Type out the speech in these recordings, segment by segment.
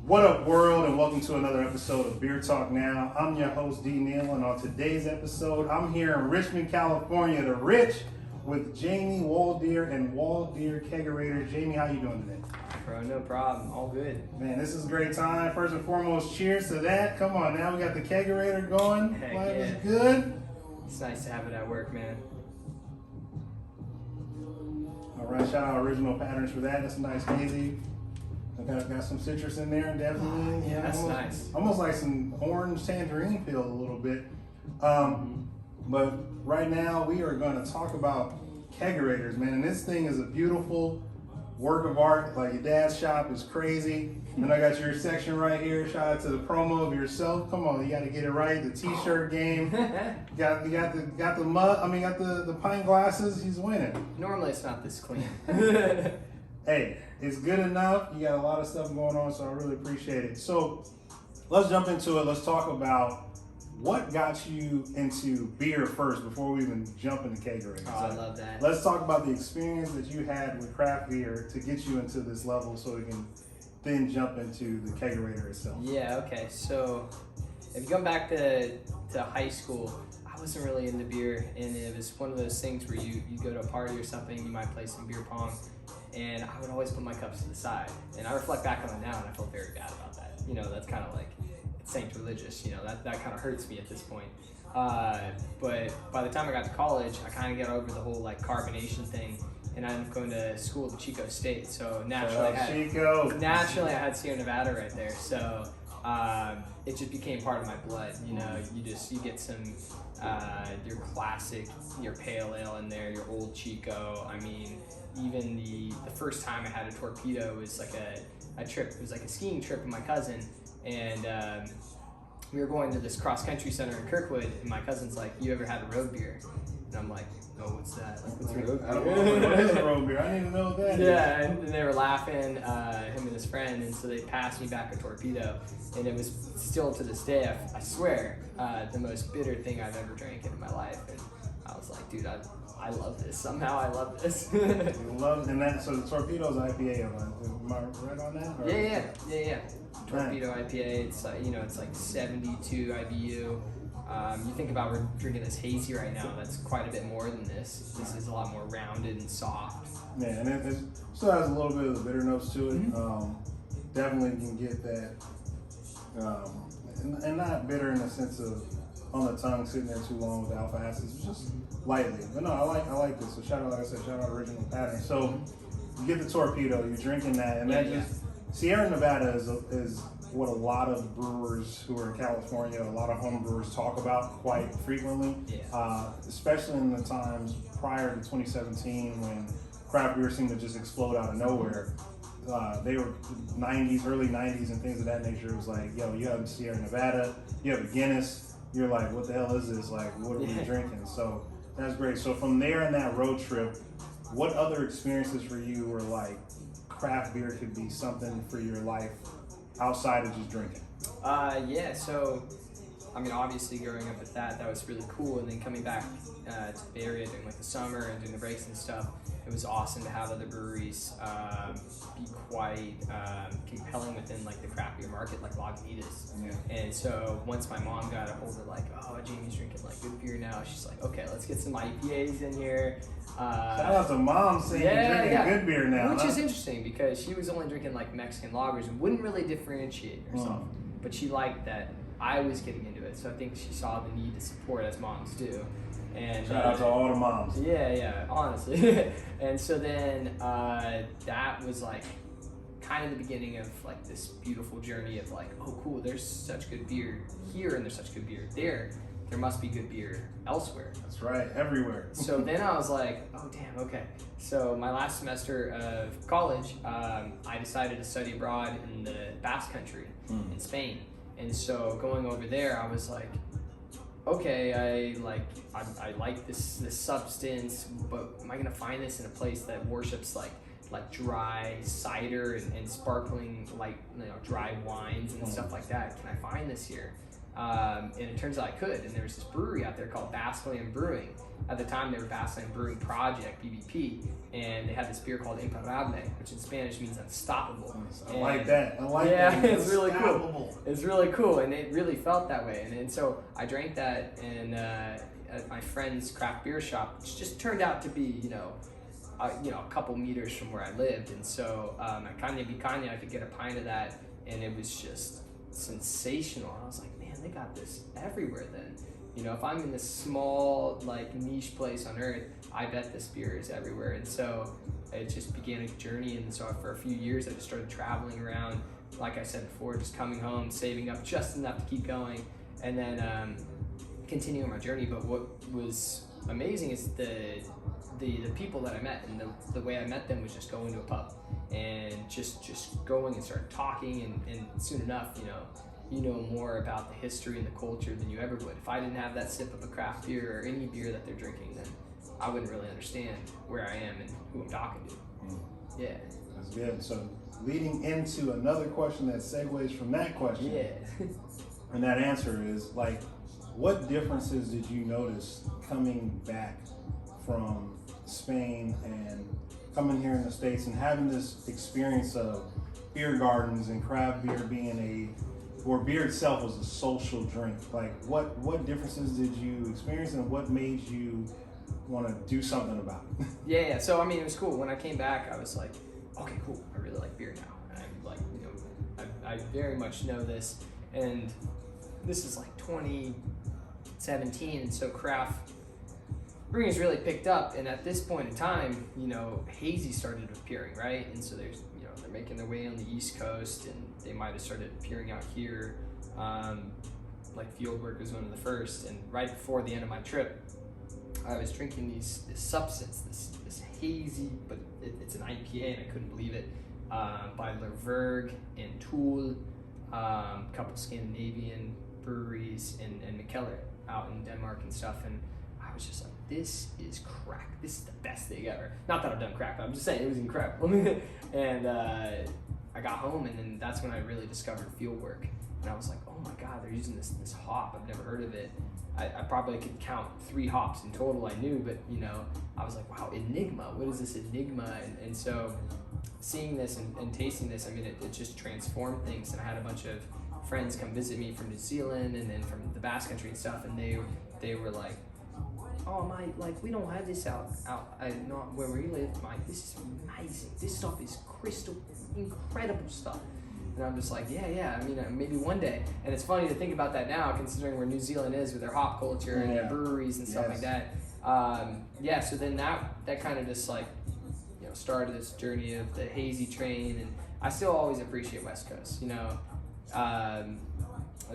What up, world, and welcome to another episode of Beer Talk Now. I'm your host, D. Neal, and on today's episode, I'm here in Richmond, California, the Rich, with Jamie Waldear and Waldear Kegerators. Jamie, how you doing today? Bro, no problem. All good. Man, this is a great time. First and foremost, cheers to that. Come on, now we got the Kegerator going. Heck Life yeah. is good. It's nice to have it at work, man. All right, shout out Original Patterns for that. That's a nice hazy. I got some citrus in there, definitely. Yeah, that's almost, nice. Almost like some orange tangerine peel a little bit. But right now we are going to talk about Kegerators, man. And this thing is a beautiful work of art. Like, your dad's shop is crazy. And I got your section right here. Shout out to the promo of yourself. Come on, you got to get it right. The t-shirt game. got the mug. I mean, got the pint glasses. He's winning. Normally it's not this clean. Hey, it's good enough. You got a lot of stuff going on, so I really appreciate it. So let's jump into it. Let's talk about what got you into beer first before we even jump into Kegerators. Oh, I love that. Let's talk about the experience that you had with craft beer to get you into this level so we can then jump into the Kegerator itself. Yeah, okay. So if you come back to high school, I wasn't really into beer, and it was one of those things where you go to a party or something, you might play some beer pong, and I would always put my cups to the side. And I reflect back on it now, and I feel very bad about that. You know, that's kind of like, it's sanctimonious, you know, that kind of hurts me at this point. But by the time I got to college, I kind of got over the whole like carbonation thing, and I ended up going to school at Chico State. So naturally, I had Sierra Nevada right there. So it just became part of my blood. You know, you get some your classic, your pale ale in there, your old Chico. I mean, even the first time I had a torpedo was like a trip. It was like a skiing trip with my cousin, and we were going to this cross country center in Kirkwood, and my cousin's like, "You ever had a road beer?" And I'm like, "No, what's that? Like, what's a road beer?" I don't know what is a road beer. I need to know what that is. Yeah, and they were laughing, him and his friend, and so they passed me back a torpedo, and it was still to this day, I swear, the most bitter thing I've ever drank in my life. And I was like, dude, I love this. Somehow I love this. You love, and that, so the torpedo's IPA, am I right on that? Or? Yeah. Torpedo IPA, it's it's like 72 IBU. You think about, we're drinking this hazy right now, that's quite a bit more than this. This is a lot more rounded and soft. Yeah, and it still has a little bit of the bitter notes to it. Definitely can get that, and not bitter in the sense of on the tongue sitting there too long with the alpha acids, just lightly. But no, I like this. So shout out, like I said, shout out Original Pattern. So you get the torpedo, you're drinking that, and Sierra Nevada is what a lot of brewers who are in California, a lot of home brewers talk about quite frequently, especially in the times prior to 2017 when craft beer seemed to just explode out of nowhere. They were early 90s and things of that nature. It was like, yo, you have Sierra Nevada, you have a Guinness, you're like, what the hell is this? Like, what are we drinking? So that's great. So from there in that road trip, what other experiences for you were like craft beer could be something for your life outside of just drinking? So I mean, obviously growing up with that was really cool, and then coming back to the Bay Area during like the summer and doing the breaks and stuff, it was awesome to have other breweries be quite compelling within like the craft beer market, like Lagunitas. And so once my mom got a hold of like, oh, Jamie's drinking like good beer now, she's like, okay, let's get some IPAs in here. Shout out to mom saying you're drinking good beer now. Which is interesting because she was only drinking like Mexican lagers and wouldn't really differentiate herself. But she liked that I was getting into it, so I think she saw the need to support, as moms do. And shout out to all the moms. Yeah, honestly. And so then that was like kind of the beginning of like this beautiful journey of like, oh cool, there's such good beer here and there's such good beer there. There must be good beer elsewhere. That's right, everywhere. So then I was like, oh damn, okay. So my last semester of college, I decided to study abroad in the Basque Country in Spain. And so going over there, I was like, okay, I like this substance, but am I gonna find this in a place that worships like dry cider and sparkling dry wines and stuff like that? Can I find this here? And it turns out I could. And there was this brewery out there called Basqueland Brewing. At the time, they were Basqueland Brewing Project, BBP, and they had this beer called Imparable, which in Spanish means unstoppable. I like that. Yeah, that. it's really cool. It's really cool, and it really felt that way. And so I drank that in at my friend's craft beer shop, which just turned out to be, a couple meters from where I lived. And so at Caña Bicaña, I could get a pint of that, and it was just sensational. I was like, man, they got this everywhere then. If I'm in this small, niche place on earth, I bet this beer is everywhere. And so it just began a journey. And so for a few years, I just started traveling around, like I said before, just coming home, saving up just enough to keep going, and then continuing my journey. But what was amazing is the people that I met, and the way I met them was just going to a pub and just going and start talking, and soon enough, you know more about the history and the culture than you ever would. If I didn't have that sip of a craft beer or any beer that they're drinking, then I wouldn't really understand where I am and who I'm talking to. Yeah. That's good. So leading into another question that segues from that question. Yeah. And that answer is, what differences did you notice coming back from Spain and coming here in the States and having this experience of beer gardens and craft beer being where beer itself was a social drink? What differences did you experience, and what made you want to do something about it? Yeah. So it was cool. When I came back, I was like, okay, cool. I really like beer now. And I very much know this. And this is 2017, and so craft brewing has really picked up. And at this point in time, hazy started appearing, right? And so there's, they're making their way on the East Coast, and they might have started appearing out here. Fieldwork was one of the first. And right before the end of my trip, I was drinking this substance, this hazy, but it's an IPA, and I couldn't believe it, by Lerverg and Tool, a couple Scandinavian breweries, and Mikkeller out in Denmark and stuff. And I was just like, this is crack. This is the best thing ever. Not that I've done crack, but I'm just saying it was incredible. And I got home, and then that's when I really discovered Fieldwork. And I was like, oh my God, they're using this hop. I've never heard of it. I probably could count 3 hops in total I knew, but I was like, wow, Enigma. What is this Enigma? And so seeing this and tasting this, it just transformed things. And I had a bunch of friends come visit me from New Zealand and then from the Basque Country and stuff, and they were like, oh my, we don't have this out not where we live, Mike. This is amazing. This stuff is crystal incredible stuff. And I'm just like, yeah, maybe one day. And it's funny to think about that now, considering where New Zealand is with their hop culture and their breweries and stuff like that. So then that kind of just started this journey of the hazy train, and I still always appreciate West Coast, and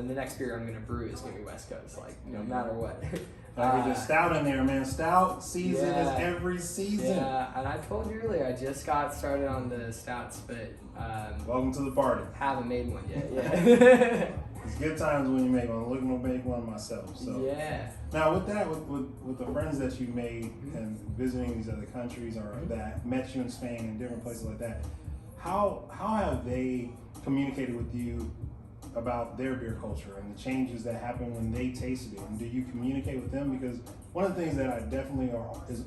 the next beer I'm going to brew is going to be West Coast, no matter what. There's stout in there, man. Stout season is every season. Yeah, and I told you earlier, I just got started on the stouts, but welcome to the party. Haven't made one yet. Yeah. It's good times when you make one. I'm looking to make one myself. So yeah. Now with that, with the friends that you made and visiting these other countries or that met you in Spain and different places like that, how have they communicated with you about their beer culture and the changes that happen when they tasted it? And do you communicate with them? Because one of the things that I definitely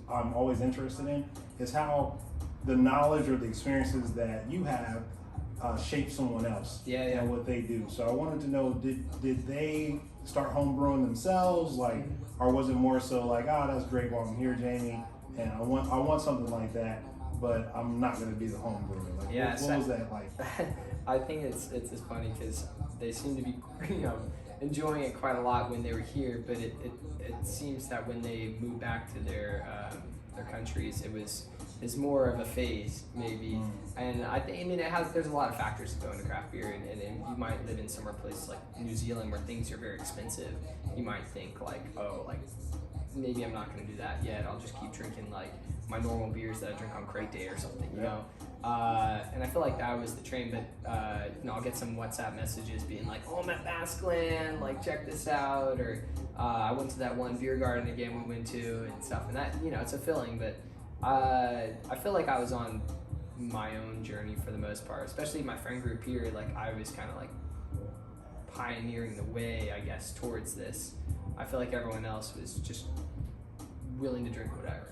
I'm always interested in is how the knowledge or the experiences that you have shape someone else and what they do. So I wanted to know, did they start home brewing themselves, or was it more so that's great while I'm here, Jamie, and I want something like that, but I'm not going to be the home brewer. What was that like? I think it's funny because they seem to be enjoying it quite a lot when they were here, but it seems that when they moved back to their countries, it's more of a phase maybe. And I think there's a lot of factors that go into craft beer, and you might live in somewhere places like New Zealand where things are very expensive. You might think maybe I'm not going to do that yet. I'll just keep drinking my normal beers that I drink on Crate Day or something, you know. And I feel like that was the train, but I'll get some WhatsApp messages being like, oh, I'm at Basqueland, check this out, or I went to that one beer garden again we went to and stuff, and that, it's fulfilling, but I feel like I was on my own journey for the most part, especially my friend group here. I was kind of pioneering the way, I guess, towards this. I feel like everyone else was just willing to drink whatever.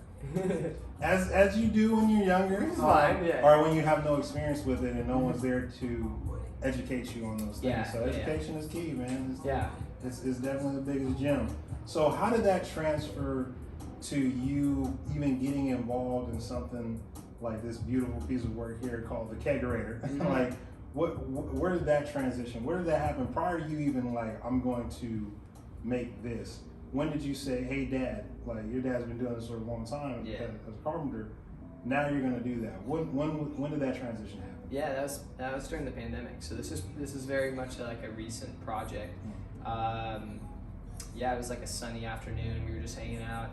As you do when you're younger, It's fine, yeah. or when you have no experience with it and no one's there to educate you on those things. Yeah, So education is key, man. It's definitely the biggest gem. So how did that transfer to you even getting involved in something like this beautiful piece of work here called the Kegerator? Like, where did that transition? Where did that happen prior to you even like, I'm going to make this? When did you say, hey Dad, like your dad's been doing this for a long time as a carpenter, now you're gonna do that? When did that transition happen? Yeah, that was during the pandemic. So this is very much like a recent project. It was like a sunny afternoon. We were just hanging out.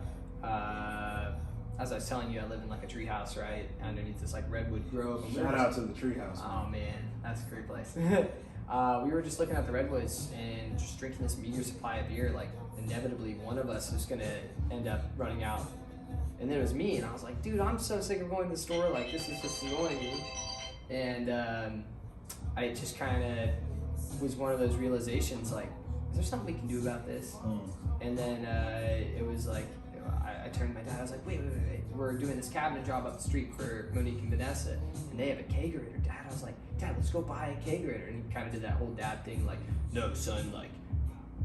As I was telling you, I live in like a tree house, right, underneath this like redwood grove. Shout out to the tree house. Oh man, that's a great place. We were just looking at the redwoods and just drinking this meager supply of beer. Like inevitably, one of us was gonna end up running out, and then it was me. And I was like, dude, I'm so sick of going to the store. Like this is just annoying me. And I just kind of was one of those realizations, like, is there something we can do about this? And then it was like, I turned to my dad, I was like, wait, we're doing this cabinet job up the street for Monique and Vanessa, and they have a Kegerator, Dad. I was like, Dad, let's go buy a Kegerator. And he kind of did that whole dad thing, like, no, son, like,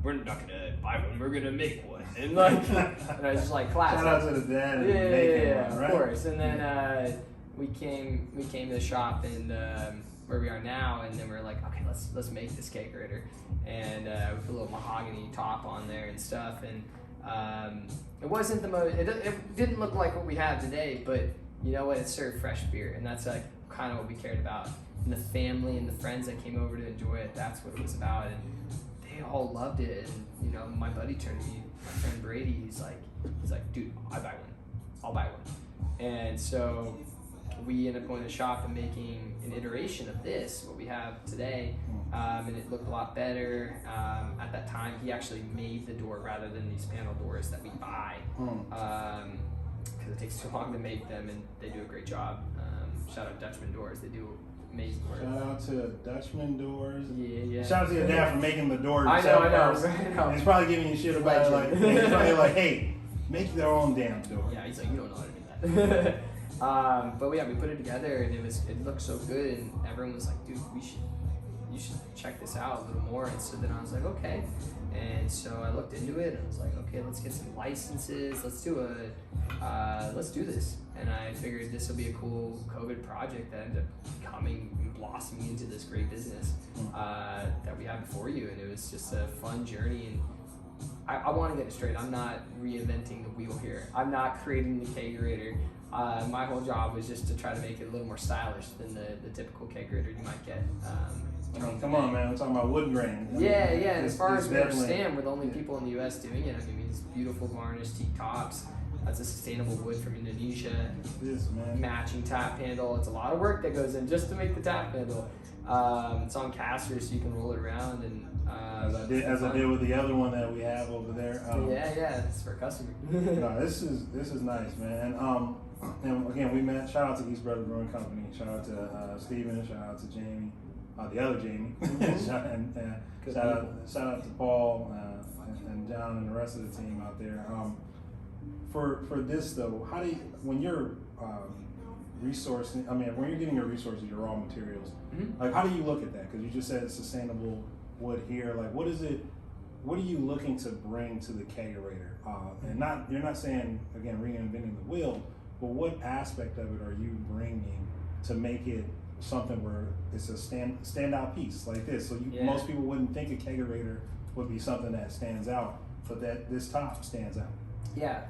we're not gonna buy one, we're gonna make one. And like, and I was just like, classic. Shout out to the dad and making one, right? Of course. And then we came to the shop and where we are now, and then we're like, okay, let's make this Kegerator. And we put a little mahogany top on there and stuff, and it wasn't the most, it didn't look like what we have today, but you know what, it served fresh beer, and that's like kind of what we cared about. And the family and the friends that came over to enjoy it, that's what it was about, and they all loved it. And you know, my buddy turned to me, my friend Brady, he's like, dude, I'll buy one. And so we ended up going to the shop and making an iteration of this, what we have today, and it looked a lot better. At that time, he actually made the door rather than these panel doors that we buy, because it takes too long to make them, and they do a great job. Shout out Dutchman Doors, they do amazing work. Shout out to Dutchman Doors. Yeah. Shout out to your dad for making the door I yourself know. first. And he's probably giving you shit about it, like, he's probably like, hey, make their own damn door. Yeah, he's like, you don't know how to do that. But yeah, we put it together, and it looked so good, and everyone was like, dude, you should check this out a little more. And so then I was like, okay. And so I looked into it, and I was like, okay, let's get some licenses. Let's do this. And I figured this will be a cool COVID project that ended up becoming and blossoming into this great business that we have before you. And it was just a fun journey. And I want to get it straight. I'm not reinventing the wheel here. I'm not creating the Kegerator. My whole job was just to try to make it a little more stylish than the typical Kegerator you might get. Come on, man. We're talking about wood grain. Yeah. And as far as we understand, we're the only people in the U.S. doing it. I mean, these beautiful varnished teak tops. That's a sustainable wood from Indonesia. Matching tap handle. It's a lot of work that goes in just to make the tap handle. It's on casters, so you can roll it around. And as I did with the other one that we have over there. It's for a customer. No, this is nice, man. And again, we met. Shout out to East Brother Brewing Company. Shout out to Steven. Shout out to Jamie, the other Jamie. shout out to Paul and John and the rest of the team out there. For this though, how do you, when you're resourcing? I mean, when you're getting your resources, your raw materials, like how do you look at that? Because you just said sustainable wood here. Like, what is it? What are you looking to bring to the Kegerator? And you're not saying again reinventing the wheel, but what aspect of it are you bringing to make it something where it's a standout piece like this? So most people wouldn't think a Kegerator would be something that stands out, but that this top stands out. Yeah.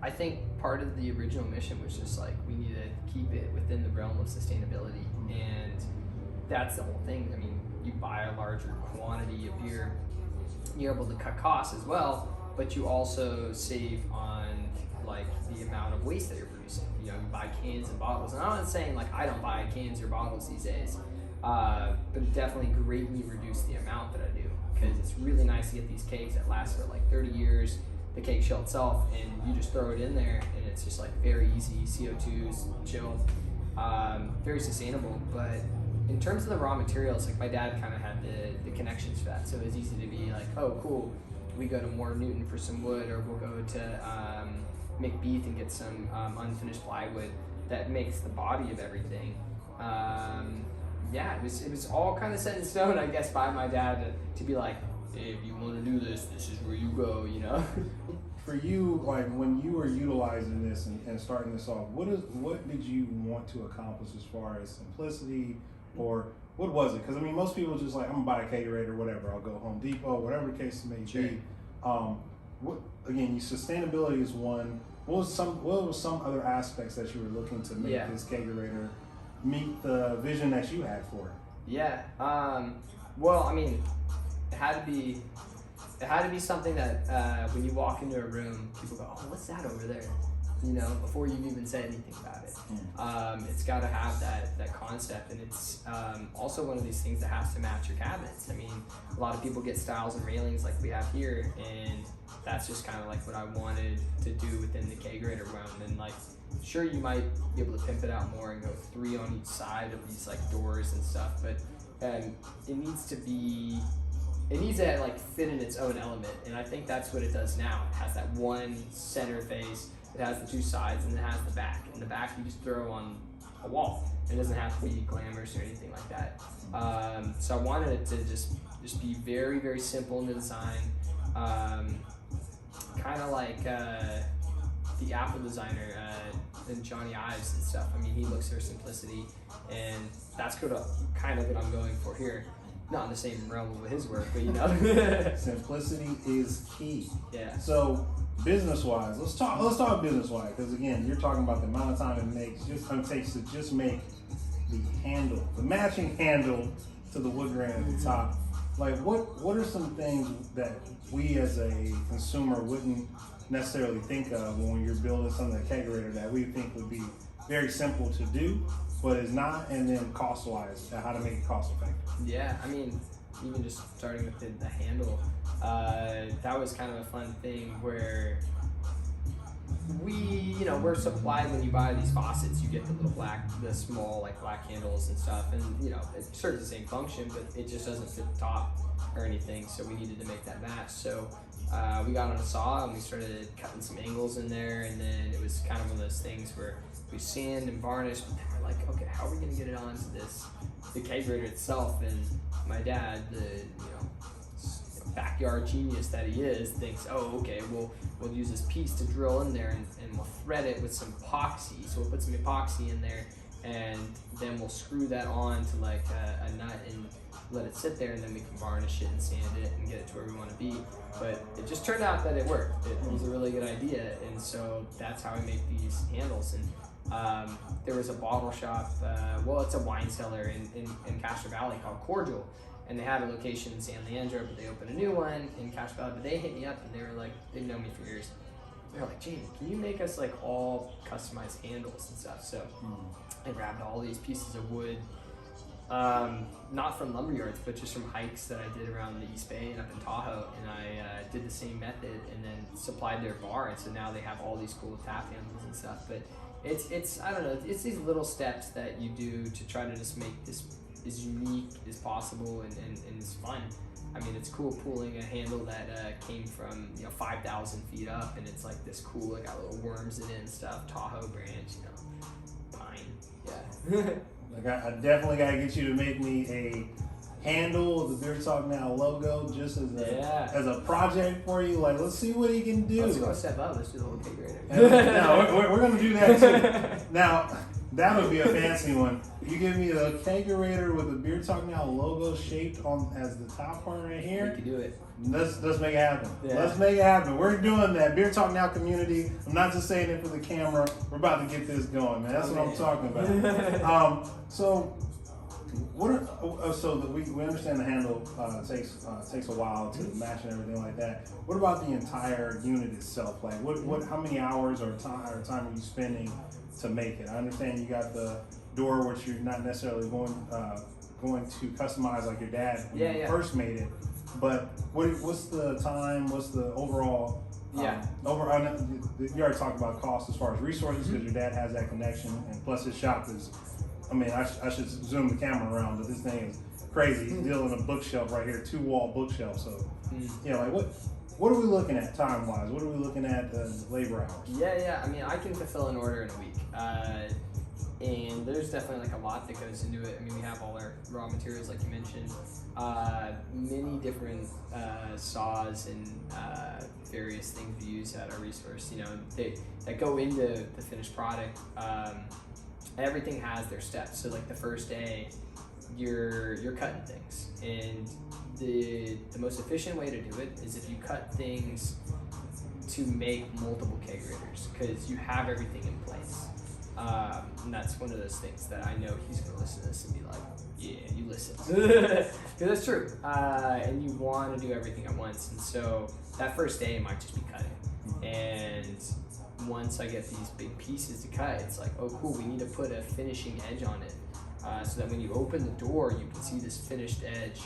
I think part of the original mission was just like we need to keep it within the realm of sustainability, and that's the whole thing. I mean, you buy a larger quantity of beer, you're able to cut costs as well, but you also save on like the amount of waste that you're producing. You know, you buy cans and bottles, and I'm not saying like I don't buy cans or bottles these days, but it definitely greatly reduced the amount that I do, because it's really nice to get these kegs that last for like 30 years. The keg shell itself, and you just throw it in there, and it's just like very easy CO2s, chill, very sustainable. But in terms of the raw materials, like my dad kind of had the connections for that, so it was easy to be like, oh, cool, we go to Moore Newton for some wood, or we'll go to McBeath and get some unfinished plywood that makes the body of everything. Yeah, it was all kind of set in stone, I guess, by my dad to be like, hey, if you want to do this, this is where you go, you know. For you, like when you were utilizing this and starting this off, what did you want to accomplish as far as simplicity, or what was it? Because I mean, most people just like, I'm gonna buy a kegerator, whatever. I'll go Home Depot, whatever the case may be. What again? Sustainability is one. What was some other aspects that you were looking to make this kegerator meet the vision that you had for it? Yeah. Well, I mean, it had to be something that when you walk into a room, people go, oh, what's that over there? You know, before you've even said anything about it. It's got to have that concept, and it's also one of these things that has to match your cabinets. I mean, a lot of people get stiles and railings like we have here, and that's just kind of like what I wanted to do within the Kegerator realm. And like, sure, you might be able to pimp it out more and go 3 on each side of these like doors and stuff, but it needs to like fit in its own element, and I think that's what it does now. It has that one center face, it has the 2 sides, and it has the back. And the back you just throw on a wall. It doesn't have to be glamorous or anything like that. So I wanted it to just be very, very simple in the design, kind of like the Apple designer and Johnny Ives and stuff. I mean, he looks for simplicity, and that's kind of what I'm going for here. Not in the same realm with his work, but you know. Simplicity is key. Yeah. So business-wise, let's talk business-wise, because again, you're talking about the amount of time it takes to just make the handle, the matching handle to the wood grain at the top. Like, what are some things that we as a consumer wouldn't necessarily think of when you're building something like Kegerator that we think would be very simple to do, but is not, and then cost-wise, how to make it cost-effective? Yeah, I mean, even just starting with the handle, that was kind of a fun thing where we're supplied when you buy these faucets, you get the small like black handles and stuff, and you know, it serves the same function, but it just doesn't fit the top or anything, so we needed to make that match. So we got on a saw and we started cutting some angles in there, and then it was kind of one of those things where we sand and varnish, but then we're like, okay, how are we gonna get it onto the Kegerator itself? And my dad, the backyard genius that he is, thinks, oh, okay, we'll use this piece to drill in there, and we'll thread it with some epoxy. So we'll put some epoxy in there, and then we'll screw that on to like a nut and let it sit there, and then we can varnish it and sand it and get it to where we want to be. But it just turned out that it worked. It was a really good idea, and so that's how we make these handles. And there was a bottle shop, it's a wine cellar in Castro Valley called Cordial, and they had a location in San Leandro, but they opened a new one in Castro Valley. But they hit me up, and they were like, they've known me for years. They're like, Jamie, can you make us like all customized handles and stuff? So I grabbed all these pieces of wood, not from lumber yards, but just from hikes that I did around the East Bay and up in Tahoe, and I did the same method and then supplied their bar, and so now they have all these cool tap handles and stuff. But it's I don't know, it's these little steps that you do to try to just make this as unique as possible and it's fun. I mean, it's cool pulling a handle that came from 5,000 feet up, and it's like this cool, it got little worms in it and stuff, Tahoe branch, pine, yeah. Like I definitely gotta get you to make me a handle of the BeerTalkNow logo, just as a project for you. Like, let's see what he can do. Let's go a step up. Let's do the whole Kegerator. No, we're gonna do that too. Now, that would be a fancy one. You give me the Kegerator with the BeerTalkNow logo shaped on as the top part right here. We can do it. Let's make it happen. Yeah. Let's make it happen. We're doing that. BeerTalkNow community. I'm not just saying it for the camera. We're about to get this going, man. That's what I'm talking about. We understand the handle takes a while to match and everything like that. What about the entire unit itself? Like, how many hours or time are you spending to make it? I understand you got the door, which you're not necessarily going to customize like your dad when you first made it. But what's the time? What's the overall? You already talked about cost as far as resources, because your dad has that connection, and plus his shop is I mean, I should zoom the camera around, but this thing is crazy. He's dealing a bookshelf right here, 2-wall bookshelf. So, like what are we looking at time-wise? What are we looking at labor hours? Yeah. I mean, I can fulfill an order in a week. And there's definitely like a lot that goes into it. I mean, we have all our raw materials, like you mentioned, many different saws and various things we use at our resource. You know, that go into the finished product. Everything has their steps. So like the first day, you're cutting things, and the most efficient way to do it is if you cut things to make multiple Kegerators, because you have everything in place. And that's one of those things that I know he's going to listen to this and be like, yeah, you listen. Because that's true. And you want to do everything at once. And so that first day might just be cutting. And once I get these big pieces to cut, it's like, oh, cool, we need to put a finishing edge on it. So that when you open the door, you can see this finished edge.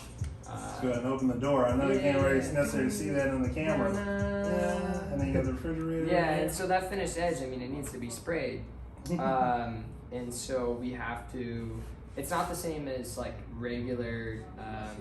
Go ahead and open the door. I know you can't really necessarily see that on the camera. Yeah. And then you got the refrigerator. Yeah, and so that finished edge, I mean, it needs to be sprayed. And so we have to, it's not the same as like regular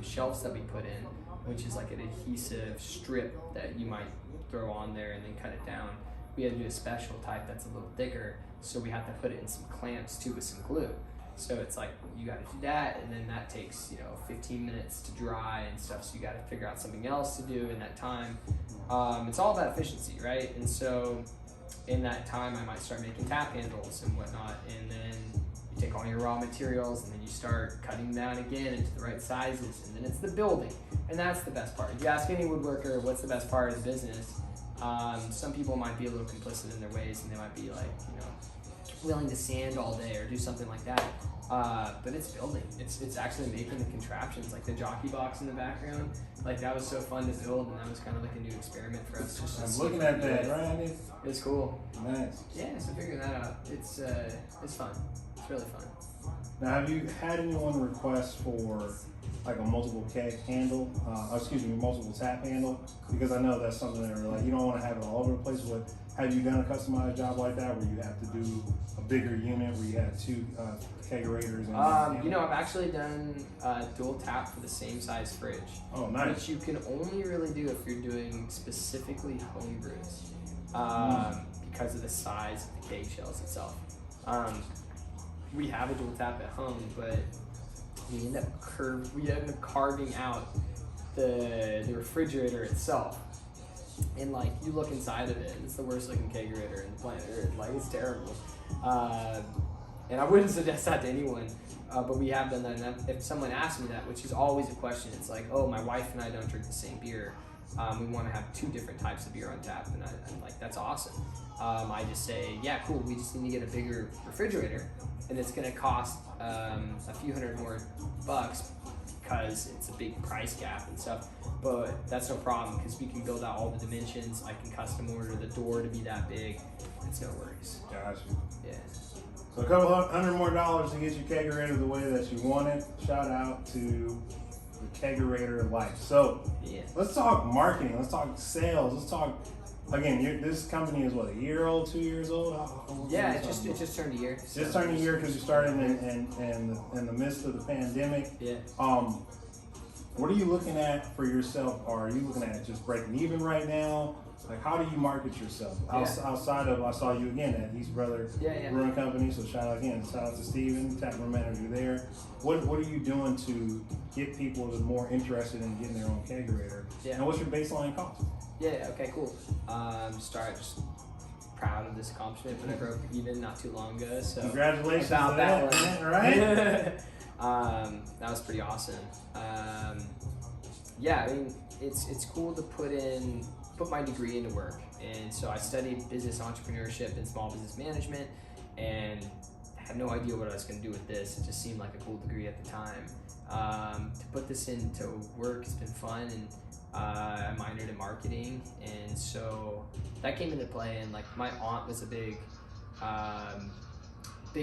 shelves that we put in, which is like an adhesive strip that you might throw on there and then cut it down. We had to do a special type that's a little thicker, so we have to put it in some clamps too with some glue. So it's like, you got to do that, and then that takes, 15 minutes to dry and stuff, so you got to figure out something else to do in that time. It's all about efficiency, right? And so in that time, I might start making tap handles and whatnot, and then you take all your raw materials, and then you start cutting down again into the right sizes, and then it's the building, and that's the best part. If you ask any woodworker what's the best part of the business, some people might be a little complicit in their ways, and they might be like, willing to sand all day or do something like that. But it's building. It's actually making the contraptions, like the jockey box in the background. Like that was so fun to build, and that was kind of like a new experiment for us. Just I'm looking at that, right? It's cool. Nice. Yeah, so figuring that out, it's fun. It's really fun. Now, have you had anyone request for like a multiple keg handle? Multiple tap handle? Because I know that's something that like you don't want to have it all over the place. But have you done a customized job like that where you have to do a bigger unit where you have 2 Kegerators? I've actually done dual tap for the same size fridge. Oh, nice. Which you can only really do if you're doing specifically home brews, because of the size of the keg shells itself. We have a dual tap at home, but we end up carving out the refrigerator itself. And like you look inside of it, it's the worst looking Kegerator in the planet Earth. Like it's terrible. And I wouldn't suggest that to anyone, but we have done that. And if someone asks me that, which is always a question, it's like, oh, my wife and I don't drink the same beer. We want to have 2 different types of beer on tap, and I'm like, that's awesome. I just say, yeah, cool. We just need to get a bigger refrigerator, and it's going to cost a few $100 more because it's a big price gap and stuff. But that's no problem because we can build out all the dimensions. I can custom order the door to be that big. It's no worries. Gotcha. Yeah. So a couple $100 more to get your Kegerator the way that you want it. Shout out to the Kegerator life. So let's talk marketing. Let's talk sales. Let's talk. Again, this company is what, a year old, 2 years old? Yeah, it just turned a year. Just turned a year because you started in the midst of the pandemic. Yeah. What are you looking at for yourself? Are you looking at just breaking even right now? Like, how do you market yourself? Outside of, I saw you again at East Brother Brewing Company, so shout out to Steven, taproom manager there. What are you doing to get people that are more interested in getting their own Kegerator? Yeah. And what's your baseline cost? Yeah, okay, cool. Just proud of this accomplishment, but I broke even not too long ago, so congratulations to that one. Right? That was pretty awesome. I mean, it's cool to put my degree into work, and so I studied business entrepreneurship and small business management, and had no idea what I was going to do with this. It just seemed like a cool degree at the time. To put this into work has been fun, and I minored in marketing, and so that came into play. And like my aunt was a big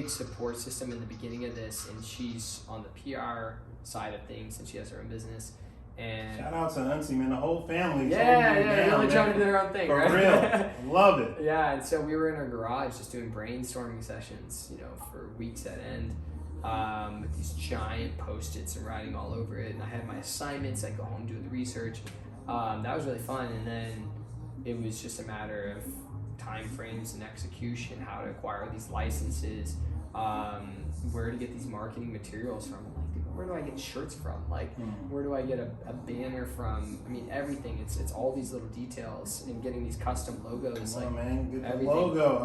support system in the beginning of this, and she's on the PR side of things, and she has her own business. And shout out to Auntie, man, the whole family. Really trying to do their own thing, for right? real, love it. Yeah, and so we were in our garage just doing brainstorming sessions, for weeks at end. with these giant Post-its and writing all over it. And I had my assignments. I'd go home, do the research. That was really fun. And then it was just a matter of time frames and execution, how to acquire these licenses, where to get these marketing materials from. Like, where do I get shirts from? Like, where do I get a banner from? I mean, everything. It's all these little details and getting these custom logos. Come on, like, man, get the everything. logo.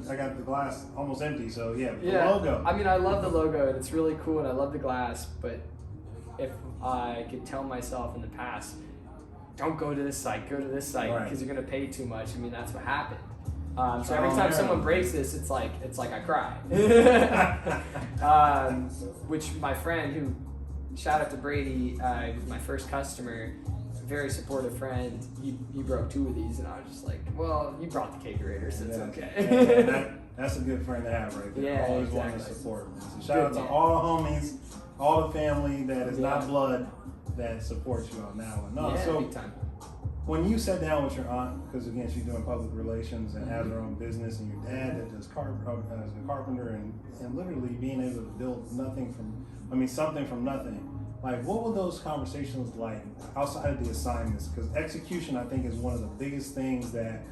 I got the glass almost empty, so yeah, the logo. I mean, I love the logo and it's really cool and I love the glass, but if I could tell myself in the past, don't go to this site, go to this site, because you're gonna pay too much. I mean, that's what happened. So every time someone breaks this, it's like I cry. Which my friend, who, shout out to Brady, was my first customer, very supportive friend. He broke 2 of these, and I was just like, well, you brought the Kegerator, so it's okay. That's a good friend to have right there. Yeah, Always exactly. wanting to support. So shout out to all the homies, all the family that is not blood that supports you on that one. No, so big time. when you sat down with your aunt, because again she's doing public relations and has her own business, and your dad that does as a carpenter and literally being able to build something from nothing. Like, what were those conversations like outside of the assignments? Because execution, I think, is one of the biggest things that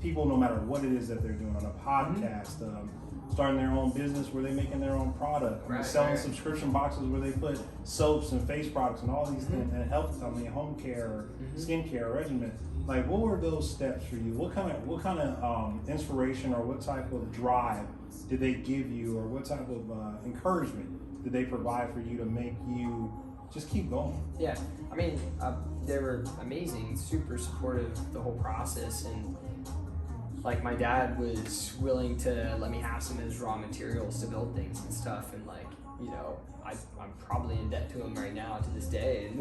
people, no matter what it is that they're doing on a podcast, starting their own business where they're making their own product, selling subscription boxes where they put soaps and face products and all these things, and home care or skincare regimen. Like, what were those steps for you? What kind of inspiration or what type of drive did they give you, or what type of encouragement did they provide for you to make you just keep going? Yeah, I mean, they were amazing, super supportive the whole process, and like my dad was willing to let me have some of his raw materials to build things and stuff, and like, you know, I'm probably in debt to him right now to this day.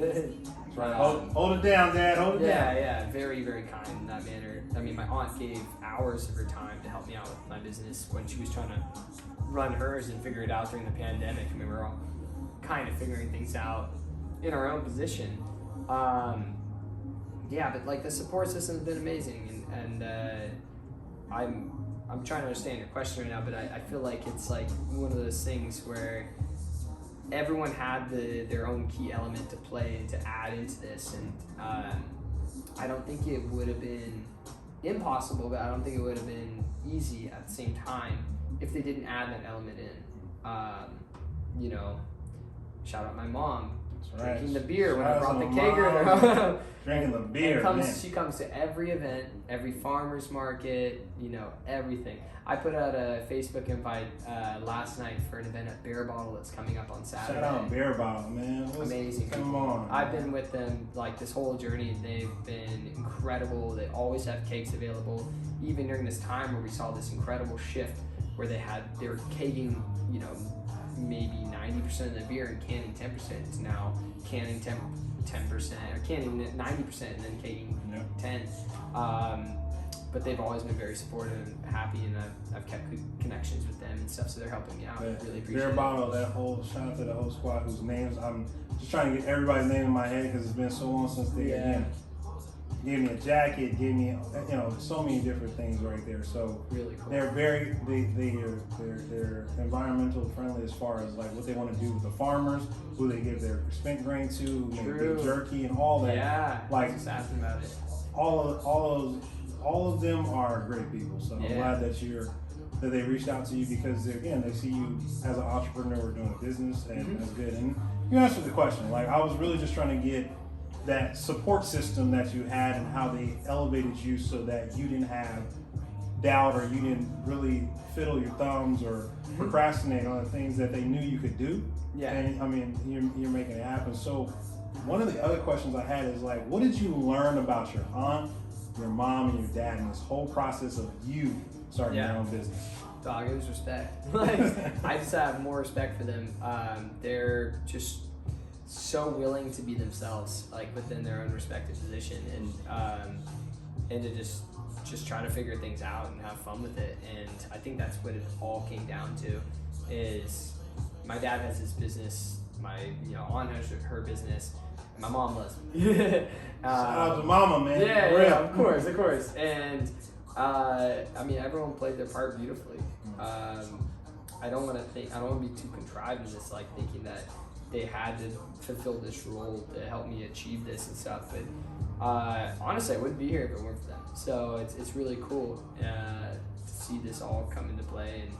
Right. Hold it down, Dad. Hold it down. Yeah, very, very kind in that manner. I mean, my aunt gave hours of her time to help me out with my business when she was trying to run hers and figure it out during the pandemic. I mean, we were all kind of figuring things out in our own position. But like the support system has been amazing, and I'm trying to understand your question right now, but I feel like it's like one of those things where everyone had their own key element to play and to add into this, and I don't think it would have been impossible, but I don't think it would have been easy at the same time if they didn't add that element in. You know, shout out my mom. Drinking the beer when I brought the Kegerator. Drinking the beer. She comes to every event, every farmer's market, you know, everything. I put out a Facebook invite last night for an event at Beer Bottle that's coming up on Saturday. Shout out Beer Bottle, man. Amazing. Come on. I've been with them like this whole journey. They've been incredible. They always have cakes available. Even during this time where we saw this incredible shift where they were kegging, you know, maybe 90% of the beer and canning 10%. It's now canning 10% or canning 90% and then kegging 10%. But they've always been very supportive and happy, and I've kept good connections with them and stuff, so they're helping me out. I really appreciate Beer it. Bottle, shout out to the whole squad whose names, I'm just trying to get everybody's name in my head because it's been so long since they gave me a jacket, gave me, you know, so many different things right there. So really cool. They're they're environmental friendly as far as like what they want to do with the farmers, who they give their spent grain to, make jerky and all that. Yeah, like I was just asking about it. All of them are great people. So I'm glad that they reached out to you because again they see you as an entrepreneur doing a business, and that's good. And you answered the question. Like, I was really just trying to get that support system that you had and how they elevated you so that you didn't have doubt or you didn't really fiddle your thumbs or procrastinate on the things that they knew you could do. Yeah. And I mean, you're making it happen. So one of the other questions I had is like, what did you learn about your aunt, your mom, and your dad in this whole process of you starting your own business? Dog, it was respect. Like, I just have more respect for them. They're just so willing to be themselves, like within their own respective position, and to just try to figure things out and have fun with it. And I think that's what it all came down to. Is my dad has his business, my aunt has her business, and my mom loves me. Shout out to mama, man. Yeah, of course. And I mean, everyone played their part beautifully. I don't want to be too contrived in this, like thinking that they had to fulfill this role to help me achieve this and stuff. But honestly, I wouldn't be here if it weren't for them. So it's really cool to see this all come into play. And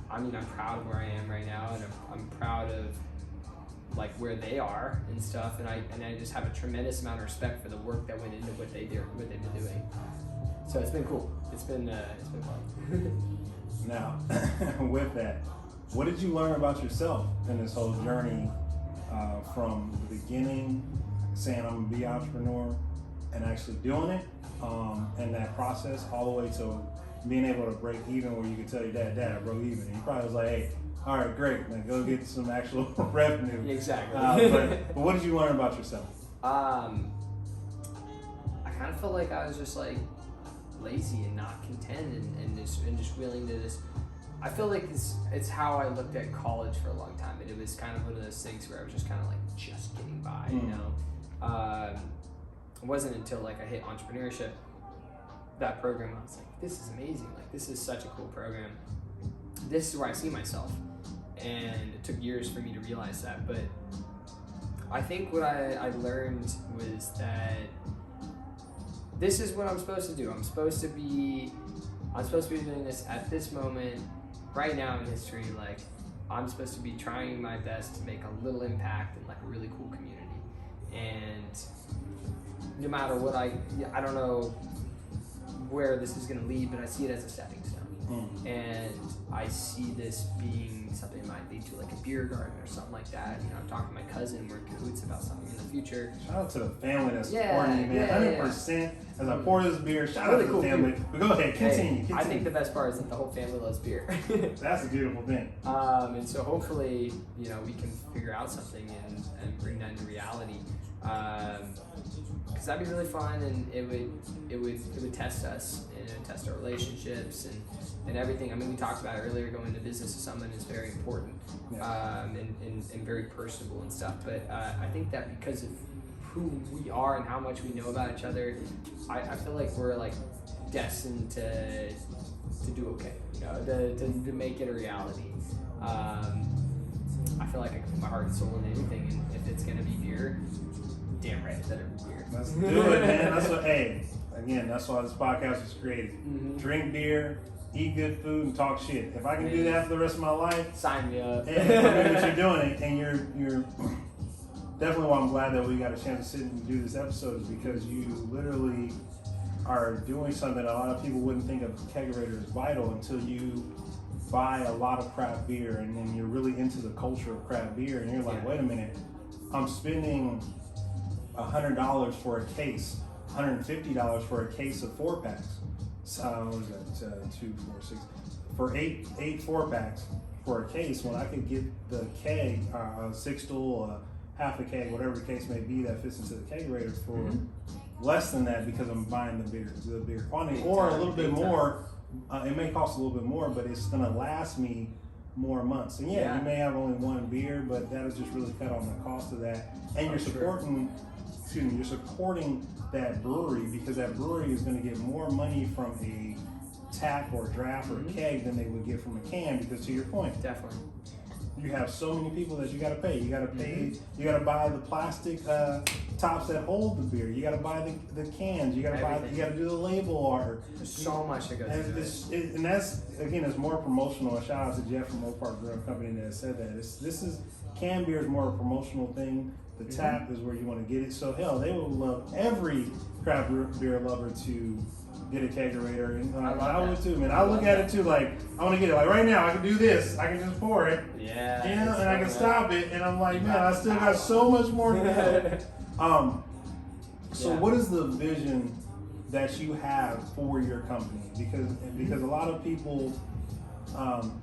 I mean, I'm proud of where I am right now, and I'm proud of like where they are and stuff. And I just have a tremendous amount of respect for the work that went into what they've been doing. So it's been cool. It's been fun. Now, with that, what did you learn about yourself in this whole journey from the beginning, saying I'm gonna be an entrepreneur, and actually doing it, and that process all the way to being able to break even, where you could tell your dad, I broke even. And he probably was like, hey, all right, great, man, go get some actual revenue. Exactly. But what did you learn about yourself? I kind of felt like I was just like lazy and not content and just willing to just. I feel like it's how I looked at college for a long time, and it was kind of one of those things where I was just kind of like just getting by, you know. It wasn't until like I hit entrepreneurship, that program, I was like, this is amazing. Like, this is such a cool program. This is where I see myself. And it took years for me to realize that. But I think what I learned was that this is what I'm supposed to do. I'm supposed to be doing this at this moment, right now in history. Like, I'm supposed to be trying my best to make a little impact in like a really cool community. And no matter what I don't know where this is going to lead, but I see it as a stepping stone. And I see this being something that might lead to like a beer garden or something like that. You know, I'm talking to my cousin, we're in cahoots about something in the future. Shout out to the family that's supporting you, man. 100%. As I pour this beer, shout really out to cool the family. But go ahead, continue. I think the best part is that the whole family loves beer. That's a beautiful thing. And so hopefully, you know, we can figure out something and bring that into reality. Because that'd be really fun, and it would test us, and it would test our relationships and everything. I mean, we talked about it earlier, going into business with someone is very important, and very personable and stuff. But I think that because of who we are and how much we know about each other, I feel like we're like destined to do okay, you know, to make it a reality. I feel like I can put my heart and soul into anything, and if it's gonna be beer, damn right, it better be beer. Let's do it, man. That's what. Hey, again, that's why this podcast was created. Drink beer, eat good food, and talk shit. If I can do that for the rest of my life, sign me up. Hey, I mean, what you're doing, and you're definitely why I'm glad that we got a chance to sit and do this episode, is because you literally are doing something a lot of people wouldn't think of Kegerator as vital until you buy a lot of craft beer, and then you're really into the culture of craft beer, and you're like, wait a minute, I'm spending $100 for a case, $150 for a case of 4-packs. So what is that? 2, 4, 6 for eight 4-packs for a case, when I could get the keg, a 6-stool, half a keg, whatever the case may be, that fits into the Kegerator for less than that, because I'm buying the beer quantity, or a little bit more. It may cost a little bit more, but it's gonna last me more months. And you may have only one beer, but that is just really cut on the cost of that. And you're supporting, you're supporting that brewery, because that brewery is gonna get more money from a tap or draft or a keg than they would get from a can, because to your point, Definitely. you have so many people that you gotta pay. You gotta pay, you gotta buy the plastic tops that hold the beer. You gotta buy the cans. You gotta buy, you gotta do the label art. There's so much that goes into it. And that's, again, it's more promotional. And shout out to Jeff from Oak Park Brewing Company that said that. This is, can beer is more a promotional thing. The tap is where you want to get it. So hell, they would love every craft beer lover to get a Kegerator, and I would too, man. I look at it too, like, I want to get it. Like right now, I can do this. I can just pour it. Yeah. You know, and I can stop it, and I'm like, man, I still got so much more to go. So what is the vision that you have for your company? Because a lot of people,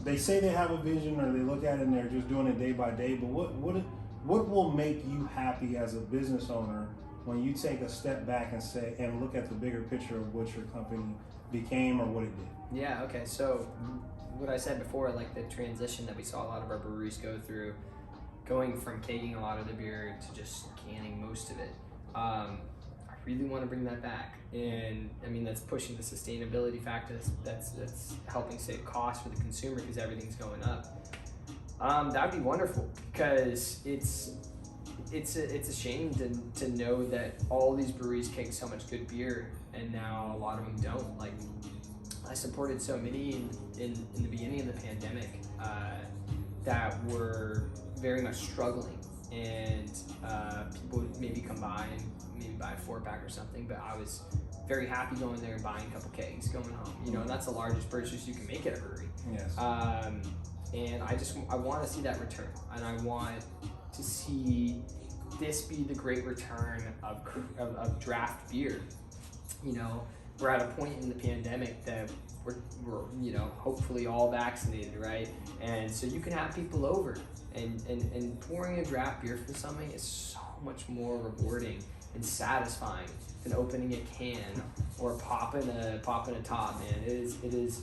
they say they have a vision, or they look at it and they're just doing it day by day. But what will make you happy as a business owner when you take a step back and say, and look at the bigger picture of what your company became or what it did? Yeah, okay, so what I said before, like the transition that we saw a lot of our breweries go through, going from kegging a lot of the beer to just canning most of it. I really want to bring that back. And I mean, that's pushing the sustainability factor. That's helping save costs for the consumer because everything's going up. That'd be wonderful, because it's a shame to know that all these breweries keg so much good beer and now a lot of them don't. Like, I supported so many in the beginning of the pandemic that were very much struggling, and people would maybe come by and maybe buy a 4-pack or something, but I was very happy going there and buying a couple kegs, going home, you know, and that's the largest purchase you can make at a brewery. Yes. And I want to see that return, and I want to see this be the great return of draft beer. You know, we're at a point in the pandemic that we're you know, hopefully all vaccinated, right? And so you can have people over, and pouring a draft beer for something is so much more rewarding and satisfying than opening a can or popping a top, man. It is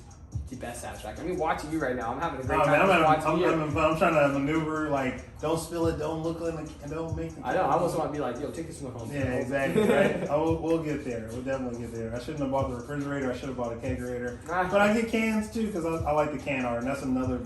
the best satisfaction. I mean, watching you right now, I'm having a great time watching you. I'm trying to maneuver, like, don't spill it, don't look like, and don't make the. I know. I almost want to be like, yo, take this one home. Yeah, exactly. Right. We'll get there. We'll definitely get there. I shouldn't have bought the refrigerator. I should have bought a kegerator. But I get cans too, because I like the can art, and that's another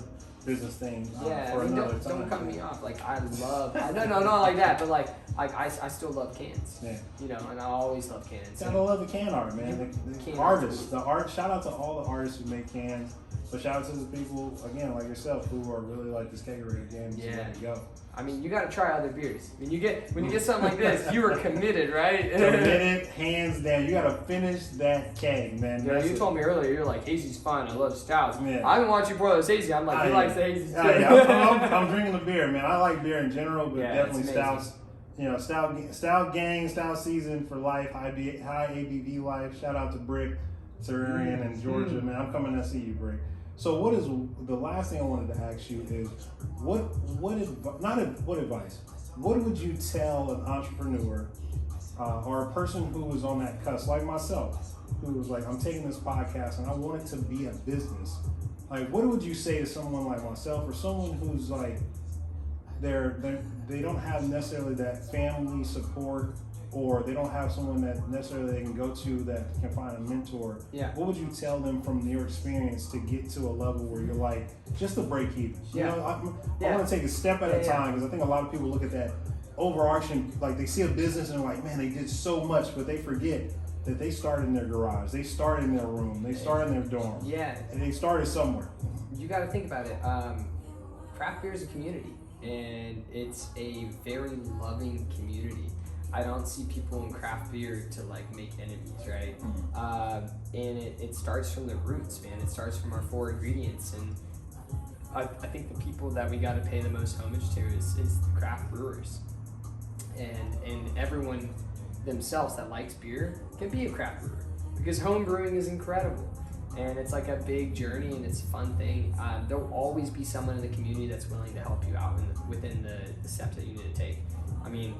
business thing. Yeah, for I mean, another time. don't cut me off. Like, I love. No, not like that. But like I still love cans. Yeah. You know, and I always love cans. Gotta love the can art, man. The can artists, the art. Shout out to all the artists who make cans. But shout out to the people, again, like yourself, who are really like this Kegerator game. Yeah. To go. I mean, you got to try other beers. I mean, when you get something like this, you are committed, right? Committed, hands down. You got to finish that keg, man. Yeah, you told me earlier, you're like, hazy's fun. I love stouts. Yeah. I've been watching you pour those hazy. I'm like, he likes the hazy too. I'm drinking the beer, man. I like beer in general, but yeah, definitely stouts. You know, stout gang, stout season for life, high ABV life. Shout out to Brick, Terrarian, and Georgia, man. I'm coming to see you, Brick. So what is the last thing I wanted to ask you is what advice? What would you tell an entrepreneur or a person who was on that cusp, like myself, who was like, I'm taking this podcast and I want it to be a business. Like, what would you say to someone like myself or someone who's like, they don't have necessarily that family support, or they don't have someone that necessarily they can go to that can find a mentor? Yeah. What would you tell them from your experience to get to a level where you're like, just to break even? You know, I want to take a step at a time, because I think a lot of people look at that overarching, like they see a business and they're like, man, they did so much, but they forget that they started in their garage, they started in their room, they started in their dorm. Yeah. And they started somewhere. You got to think about it. Craft beer is a community, and it's a very loving community. I don't see people in craft beer to like make enemies, right? And it starts from the roots, man. It starts from our 4 ingredients, and I think the people that we got to pay the most homage to is the craft brewers, and everyone themselves that likes beer can be a craft brewer, because home brewing is incredible, and it's like a big journey, and it's a fun thing. There'll always be someone in the community that's willing to help you out within the steps that you need to take. I mean,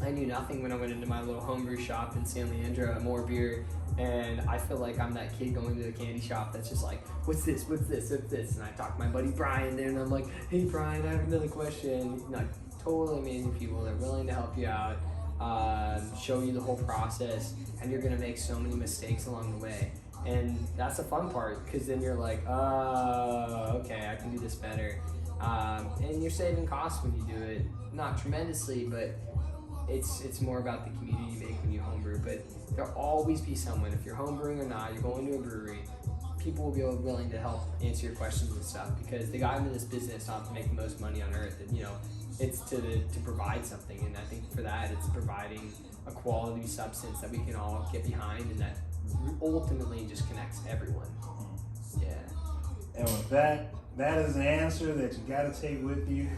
I knew nothing when I went into my little homebrew shop in San Leandro at More Beer, and I feel like I'm that kid going to the candy shop that's just like, what's this? And I talked to my buddy Brian there, and I'm like, hey Brian, I have another question. Like, totally amazing people. They're willing to help you out, show you the whole process, and you're gonna make so many mistakes along the way. And that's the fun part, because then you're like, oh, okay, I can do this better. And you're saving costs when you do it. Not tremendously, but it's more about the community you make when you homebrew. But there'll always be someone, if you're homebrewing or not, you're going to a brewery, people will be willing to help answer your questions and stuff, because they got into this business not to make the most money on earth. And, you know, it's to provide something. And I think for that, it's providing a quality substance that we can all get behind, and that ultimately just connects everyone. Yeah. And with that is an answer that you got to take with you.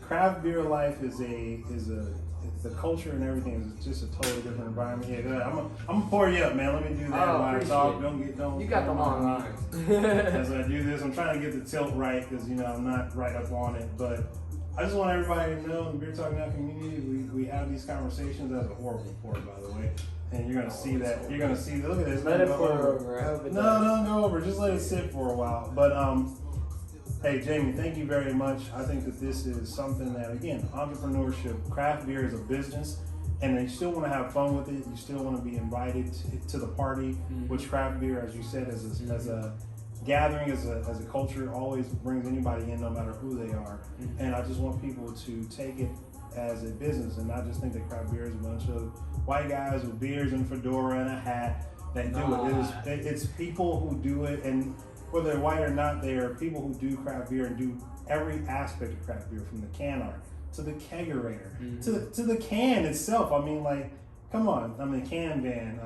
Craft beer life is the culture and everything is just a totally different environment. Yeah, go ahead. I'm gonna pour you up, man. Let me do that while I talk. Don't. You got the long arms. As I do this, I'm trying to get the tilt right, because you know I'm not right up on it. But I just want everybody to know, in the Beer Talk Now community, we have these conversations. That's a horrible pour, by the way. And you're gonna see that. You're gonna see. Look at this. Let it pour over. I hope it does. No, don't go over. Just let it sit for a while. But hey, Jamie, thank you very much. I think that this is something that, again, entrepreneurship, craft beer is a business, and you still want to have fun with it. You still want to be invited to the party, which craft beer, as you said, as a gathering, as a culture, always brings anybody in, no matter who they are. And I just want people to take it as a business and not just think that craft beer is a bunch of white guys with beers and fedora and a hat that do it. It's people who do it, and whether they're white or not, they are people who do craft beer and do every aspect of craft beer, from the can art to the kegerator to the can itself. I mean, like, come on. I mean, can van.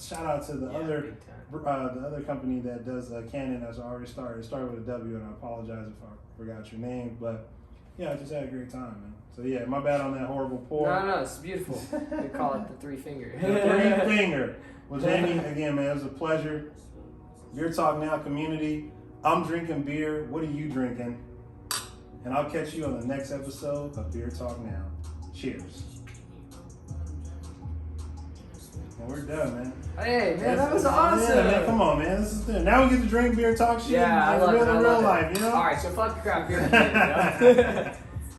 Shout out to the other company that does Canon that's already started. It started with a W, and I apologize if I forgot your name, but yeah, I just had a great time, man. So yeah, my bad on that horrible pour. No, it's beautiful. We call it the three finger. The three finger. Well, Jamie, again, man, it was a pleasure. Beer Talk Now community. I'm drinking beer. What are you drinking? And I'll catch you on the next episode of Beer Talk Now. Cheers. And we're done, man. Hey, man, that was awesome. Yeah, man, come on, man. This is good. Now we get to drink beer, talk shit, yeah, I love in real it. life, you know? All right, so fuck the craft beer.